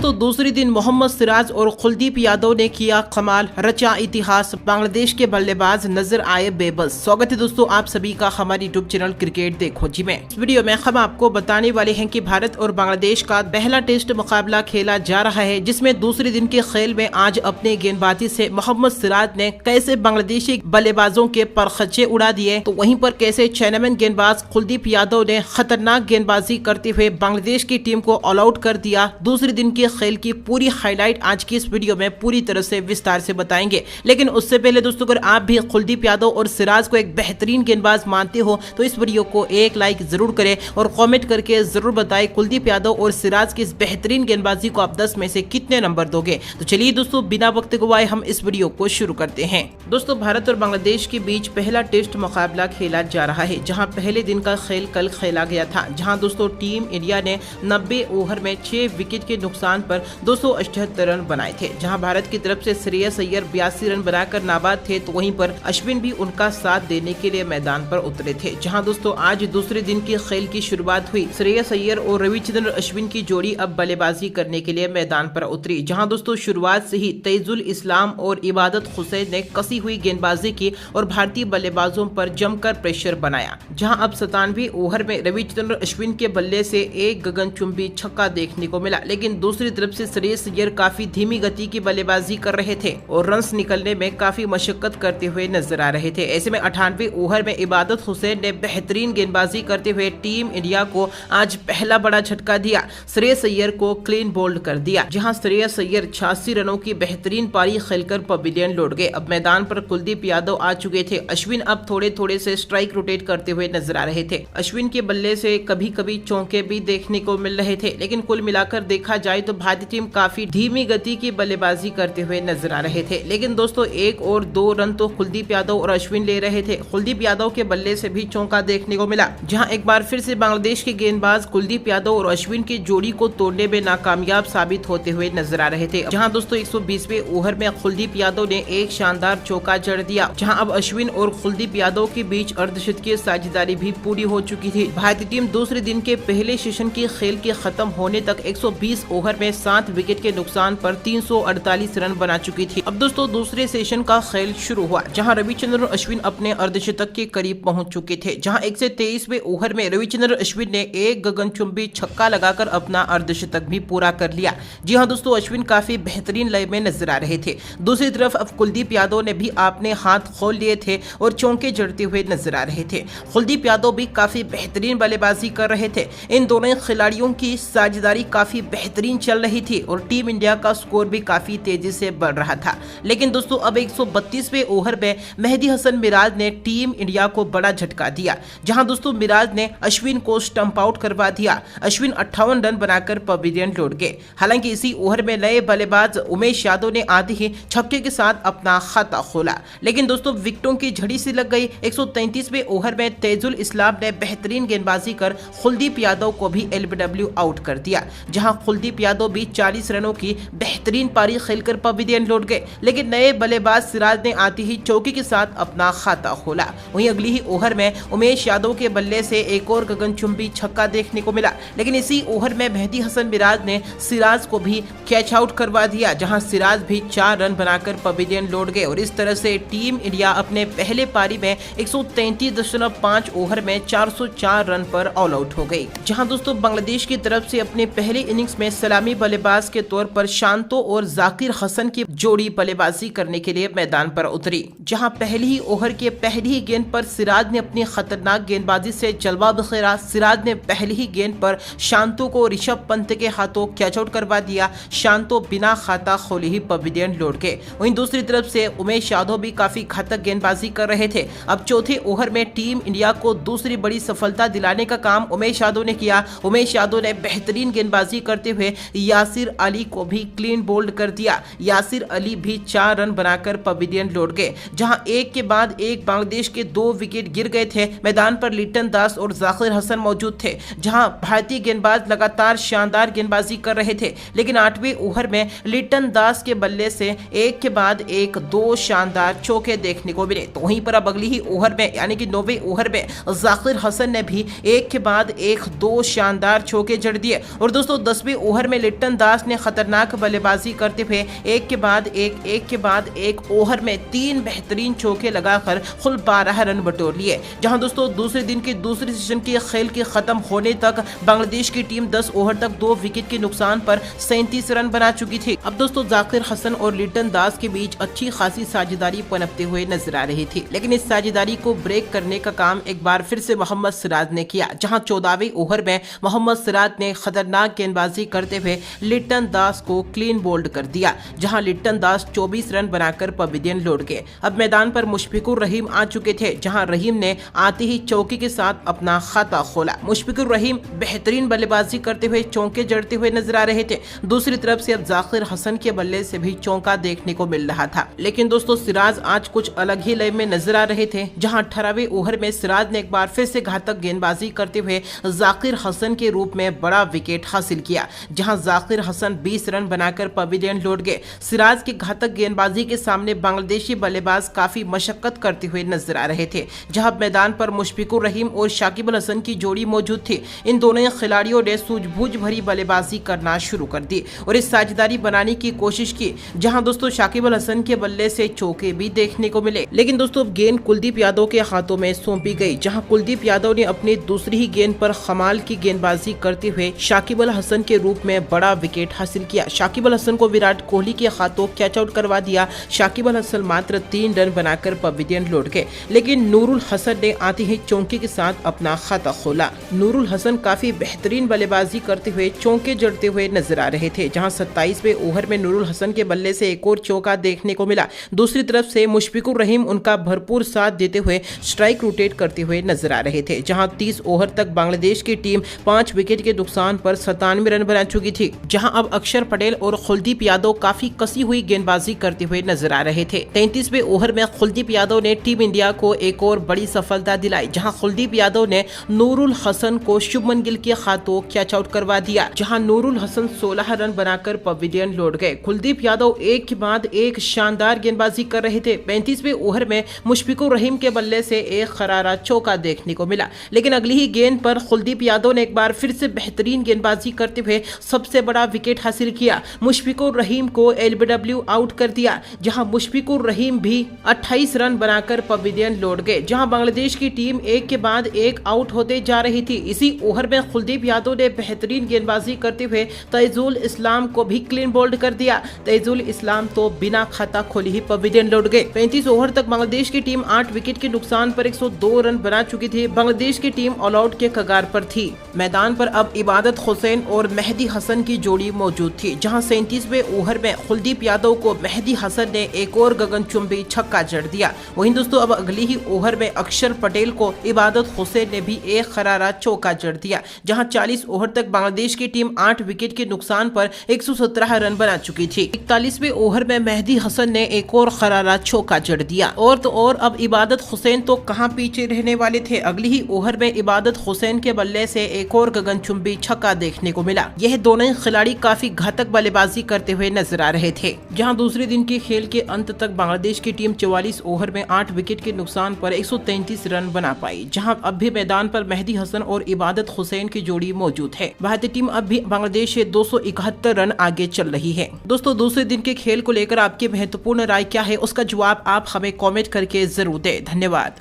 दोस्तों दूसरे दिन मोहम्मद सिराज और कुलदीप यादव ने किया कमाल, रचा इतिहास। बांग्लादेश के बल्लेबाज नजर आए बेबस। स्वागत है दोस्तों आप सभी का हमारे यूट्यूब चैनल क्रिकेट देखो जी में। इस वीडियो में हम आपको बताने वाले हैं कि भारत और बांग्लादेश का पहला टेस्ट मुकाबला खेला जा रहा है, जिसमें दूसरे दिन के खेल में आज अपने गेंदबाजी से मोहम्मद सिराज ने कैसे बांग्लादेशी बल्लेबाजों के परखच्चे उड़ा दिए, तो वहीं पर कैसे चाइनामैन गेंदबाज कुलदीप यादव ने खतरनाक गेंदबाजी करते हुए बांग्लादेश की टीम को ऑल आउट कर दिया। दूसरे दिन के खेल की पूरी हाईलाइट आज की इस वीडियो में पूरी तरह से विस्तार से बताएंगे। लेकिन उससे पहले दोस्तों अगर आप भी कुलदीप यादव और सिराज को एक बेहतरीन गेंदबाज मानते हो तो इस वीडियो को एक लाइक जरूर करें और कमेंट करके जरूर बताएं कुलदीप यादव और सिराज की इस बेहतरीन गेंदबाजी को आप 10 में से कितने नंबर दोगे। तो चलिए दोस्तों बिना वक्त गवाए हम इस वीडियो को शुरू करते हैं। दोस्तों भारत और बांग्लादेश के बीच पहला टेस्ट मुकाबला खेला जा रहा है, जहां पहले दिन का खेल कल खेला गया था, जहां दोस्तों टीम इंडिया ने 90 ओवर में 6 विकेट के नुकसान पर 278 रन बनाए थे। जहां भारत की तरफ से श्रेयस अय्यर 82 रन बनाकर नाबाद थे, तो वहीं पर अश्विन भी उनका साथ देने के लिए मैदान पर उतरे थे। जहां दोस्तों आज दूसरे दिन के खेल की शुरुआत हुई। श्रेयस अय्यर और रविचंद्रन अश्विन की जोड़ी अब बल्लेबाजी करने के लिए मैदान पर उतरी। जहां दोस्तों शुरुआत से ही तेजुल इस्लाम और इबादत हुसैन ने कसी हुई गेंदबाजी की और भारतीय बल्लेबाजों पर जमकर प्रेशर बनाया। जहां अब 97 ओवर में रविचंद्रन अश्विन के बल्ले से एक गगनचुंबी छक्का देखने को मिला, लेकिन दूसरी तरफ से श्रेयस अय्यर काफी धीमी गति की बल्लेबाजी कर रहे थे और रन्स निकलने में काफी मशक्कत करते हुए नजर आ रहे थे। ऐसे में 98 ओवर में इबादत हुसैन ने बेहतरीन गेंदबाजी करते हुए टीम इंडिया को आज पहला बड़ा झटका दिया। श्रेयस अय्यर को क्लीन बोल्ड कर दिया, जहां श्रेयस अय्यर 86 रनों की बेहतरीन पारी खेलकर पवेलियन लौट गए। अब मैदान पर कुलदीप यादव आ चुके थे। अश्विन अब थोड़े थोड़े से स्ट्राइक रोटेट करते हुए नजर आ रहे थे। अश्विन के बल्ले से कभी कभी चौके भी देखने को मिल रहे थे, लेकिन कुल मिलाकर देखा जाए तो भारतीय टीम काफी धीमी गति की बल्लेबाजी करते हुए नजर आ रहे थे। लेकिन दोस्तों 1 और 2 रन तो कुलदीप यादव और अश्विन ले रहे थे। कुलदीप यादव के बल्ले से भी चौका देखने को मिला, जहां एक बार फिर से बांग्लादेश के गेंदबाज कुलदीप यादव और अश्विन की जोड़ी को तोड़ने में नाकामयाब साबित होते हुए नजर आ रहे थे। जहां दोस्तों 120वें ओवर में कुलदीप यादव ने एक शानदार चौका जड़ दिया, जहां अब अश्विन और कुलदीप यादव के बीच अर्धशतकीय साझेदारी भी पूरी हो चुकी थी। भारतीय टीम दूसरे दिन के पहले सेशन के खेल के खत्म होने तक 120 ओवर में 7 विकेट के नुकसान पर 348 रन बना चुकी थी। अब दोस्तों दूसरे सेशन का खेल शुरू हुआ, जहां रविचंद्रन अश्विन अपने अर्धशतक के करीब पहुंच चुके थे। जहां 123वें ओवर में रविचंद्रन अश्विन ने एक गगनचुंबी छक्का लगाकर अपना अर्धशतक भी पूरा कर लिया। जी हां दोस्तों अश्विन काफी बेहतरीन लय में नजर आ रहे थे। दूसरी तरफ अब कुलदीप यादव ने भी अपने हाथ खोल लिए थे और चौके जड़ते हुए नजर आ रहे थे। कुलदीप यादव भी काफी बेहतरीन बल्लेबाजी कर रहे थे। इन दोनों खिलाड़ियों की साझेदारी काफी बेहतरीन चल रही थी और टीम इंडिया का स्कोर भी काफी तेजी से बढ़ रहा था। लेकिन दोस्तों अब 132वें ओवर में मेहदी हसन मिराज ने टीम इंडिया को बड़ा झटका दिया, जहां दोस्तों मिराज ने अश्विन को स्टंप आउट करवा दिया। अश्विन 58 रन बनाकर पवेलियन लौट गए। हालांकि इसी ओवर में नए बल्लेबाज उमेश यादव ने आते ही छक्के के साथ अपना खाता खोला, लेकिन दोस्तों विकेटों की झड़ी सी लग गई। 133वें ओवर में तेजुल इस्लाम ने बेहतरीन गेंदबाजी कर कुलदीप यादव को भी एलबीडब्ल्यू आउट कर दिया, जहां कुलदीप यादव भी 40 रनों की बेहतरीन पारी खेलकर पवेलियन लौट गए। लेकिन नए बल्लेबाज सिराज ने आते ही चौके के साथ अपना खाता खोला। वहीं अगली ही ओवर में उमेश यादव के बल्ले से एक और गगनचुंबी छक्का देखने को मिला, लेकिन इसी ओवर में मेहदी हसन मिराज ने सिराज को भी कैच आउट करवा दिया, जहां सिराज भी 4 रन बनाकर पवेलियन लौट गए और इस तरह से टीम इंडिया अपने पहले पारी में 133.5 ओवर में 404 रन पर ऑल आउट हो गई। जहां दोस्तों बांग्लादेश की तरफ से अपने पहले इनिंग्स में सलामी बल्लेबाज के तौर पर शांतो और जाकिर हसन की जोड़ी बल्लेबाजी करने के लिए मैदान पर उतरी। जहां पहली ही ओवर के पहली ही गेंद पर सिराज ने अपनी खतरनाक गेंदबाजी से जलवा बिखेरा। सिराज ने पहली ही गेंद पर शांतो को ऋषभ पंत के हाथों कैच आउट करवा दिया। शांतो बिना खाता खोले ही पवेलियन लौट गए। वहीं दूसरी तरफ से उमेश यादव भी काफी घातक गेंदबाजी कर रहे थे। अब चौथे ओवर में टीम इंडिया को दूसरी बड़ी सफलता दिलाने का काम उमेश यादव ने किया। उमेश यादव ने बेहतरीन गेंदबाजी करते हुए यासिर अली को भी क्लीन बोल्ड कर दिया। यासिर अली भी 4 रन बनाकर पवेलियन लौट गए, जहां एक के बाद एक बांग्लादेश के 2 विकेट गिर गए थे। मैदान पर लिटन दास और जाकिर हसन मौजूद थे, जहां भारतीय गेंदबाज लगातार शानदार गेंदबाजी कर रहे थे। लेकिन 8वें ओवर में लिटन दास के बल्ले से एक के बाद एक 2 शानदार चौके देखने को मिले। तो वहीं पर अब अगली ही ओवर में यानी कि 9वें ओवर में जाकिर हसन ने भी एक के बाद एक 2 शानदार चौके जड़ दिए और दोस्तों 10वें ओवर में लिट्टन दास ने खतरनाक बल्लेबाजी करते हुए एक के बाद एक ओवर में 3 बेहतरीन चौके लगाकर कुल 12 रन बटोर लिए। जहां दोस्तों दूसरे दिन के दूसरे सेशन के खेल के खत्म होने तक बांग्लादेश की टीम 10 ओवर तक 2 विकेट के नुकसान पर 37 रन बना चुकी थी। अब दोस्तों जाकिर हसन और लिट्टन दास के बीच अच्छी खासी साझेदारी पनपते हुए नजर आ रही थी, लेकिन इस साझेदारी को ब्रेक करने का काम एक बार फिर से मोहम्मद सिराज ने किया। जहां 14वें ओवर में मोहम्मद सिराज ने खतरनाक गेंदबाजी करते हुए लिट्टन दास को क्लीन बोल्ड कर दिया, जहां लिट्टन दास 24 रन बनाकर पवेलियन लौट गए। अब मैदान पर मुशफिकुर रहीम आ चुके थे, जहां रहीम ने आते ही चौके के साथ अपना खाता खोला। मुशफिकुर रहीम बेहतरीन बल्लेबाजी करते हुए चौके जड़ते हुए नजर आ रहे थे। दूसरी तरफ से अब जाकिर हसन के बल्ले से भी चौका देखने को मिल रहा था, लेकिन दोस्तों सिराज आज कुछ अलग ही लय में नजर आ रहे थे। जहां 18वें ओवर में सिराज ने एक बार फिर से घातक गेंदबाजी करते हुए जाकिर हसन के रूप में बड़ा विकेट हासिल किया, जहां जाकिर हसन 20 रन बनाकर पवेलियन लौट गए। सिराज की घातक गेंदबाजी के सामने बांग्लादेशी बल्लेबाज काफी मशक्कत करते हुए नजर आ रहे थे। जहां मैदान पर मुशफिकुर रहीम और शाकिब अल हसन की जोड़ी मौजूद थी। इन दोनों खिलाड़ियों ने सूझबूझ भरी बल्लेबाजी करना शुरू कर दी और इस साझेदारी बनाने की कोशिश की, जहां दोस्तों शाकिब अल हसन के बल्ले से चौके भी देखने को मिले। लेकिन दोस्तों गेंद कुलदीप यादव के हाथों में सौंपी गई, जहां कुलदीप यादव ने अपनी दूसरी ही गेंद पर कमाल की गेंदबाजी करते हुए शाकिब अल हसन के रूप में बड़ा विकेट हासिल किया। शाकिब अल हसन को विराट कोहली के हाथों कैच आउट करवा दिया। शाकिब अल हसन मात्र 3 रन बनाकर पवेलियन लौट गए, लेकिन नूरुल हसन ने आते ही चौके के साथ अपना खाता खोला। नूरुल हसन काफी बेहतरीन बल्लेबाजी करते हुए चौके जड़ते हुए नजर आ रहे थे, जहां 27वें ओवर में नूरुल हसन के बल्ले से एक और चौका देखने को मिला। दूसरी तरफ से मुशफिकुर रहीम उनका भरपूर साथ देते हुए स्ट्राइक रोटेट करते हुए नजर आ रहे थे। जहां 30 ओवर तक बांग्लादेश की टीम 5 विकेट के नुकसान पर 97 रन बना चुकी थी। जहां अब अक्षर पटेल और कुलदीप यादव काफी कसी हुई गेंदबाजी करते हुए नजर आ रहे थे। 33वें ओवर में कुलदीप यादव ने टीम इंडिया को एक और बड़ी सफलता दिलाई, जहां कुलदीप यादव ने नूरुल हसन को शुभमन गिल के हाथों कैच आउट करवा दिया, जहां नूरुल हसन 16 रन बनाकर पवेलियन लौट गए। कुलदीप यादव एक के बाद एक शानदार गेंदबाजी कर रहे थे। 35वें ओवर में मुशफिकुर रहीम के बल्ले से एक खरारा चौका देखने को मिला, लेकिन अगली ही गेंद पर कुलदीप यादव ने एक बार फिर से बेहतरीन गेंदबाजी करते हुए सबसे बड़ा विकेट हासिल किया। मुशफिकुर रहीम को एलबीडब्ल्यू आउट कर दिया, जहां मुशफिकुर रहीम भी 28 रन बनाकर पवेलियन लौट गए। जहां बांग्लादेश की टीम एक के बाद एक आउट होते जा रही थी। इसी ओवर में कुलदीप यादव ने बेहतरीन गेंदबाजी करते हुए तैजुल इस्लाम को भी क्लीन बोल्ड कर दिया। तैजुल इस्लाम तो बिना खाता खोले ही पवेलियन लौट गए। 35 ओवर तक बांग्लादेश की टीम 8 विकेट के नुकसान पर 102 रन बना चुकी थी। बांग्लादेश की टीम ऑल आउट के कगार पर थी। मैदान पर अब इबादत हुसैन और मेहदी हसन की जोड़ी मौजूद थी, जहां 37वें ओवर में कुलदीप यादव को मेहदी हसन ने एक और गगनचुंबी छक्का जड़ दिया। वहीं दोस्तों अब अगली ही ओवर में अक्षर पटेल को इबादत हुसैन ने भी एक खरारा चौका जड़ दिया, जहां 40 ओवर तक बांग्लादेश की टीम 8 विकेट के नुकसान पर 117 रन बना चुकी थी। 41वें ओवर में मेहदी हसन ने एक और खरारा चौका जड़ दिया। और तो और अब इबादत हुसैन तो कहां पीछे रहने वाले थे। अगली ही ओवर में इबादत हुसैन के बल्ले से एक और गगनचुंबी छक्का देखने को मिला। यह दोनों खिलाड़ी काफी घातक बल्लेबाजी करते हुए नजर आ रहे थे। जहां दूसरे दिन के खेल के अंत तक बांग्लादेश की टीम 44 ओवर में 8 विकेट के नुकसान पर 133 रन बना पाई। जहां अब भी मैदान पर मेहदी हसन और इबादत हुसैन की जोड़ी मौजूद है। भारतीय टीम अब भी बांग्लादेश से 271 रन आगे चल रही है। दोस्तों दूसरे दिन के खेल को लेकर आपकी महत्वपूर्ण राय क्या है, उसका जवाब आप हमें कमेंट करके जरूर दें। धन्यवाद।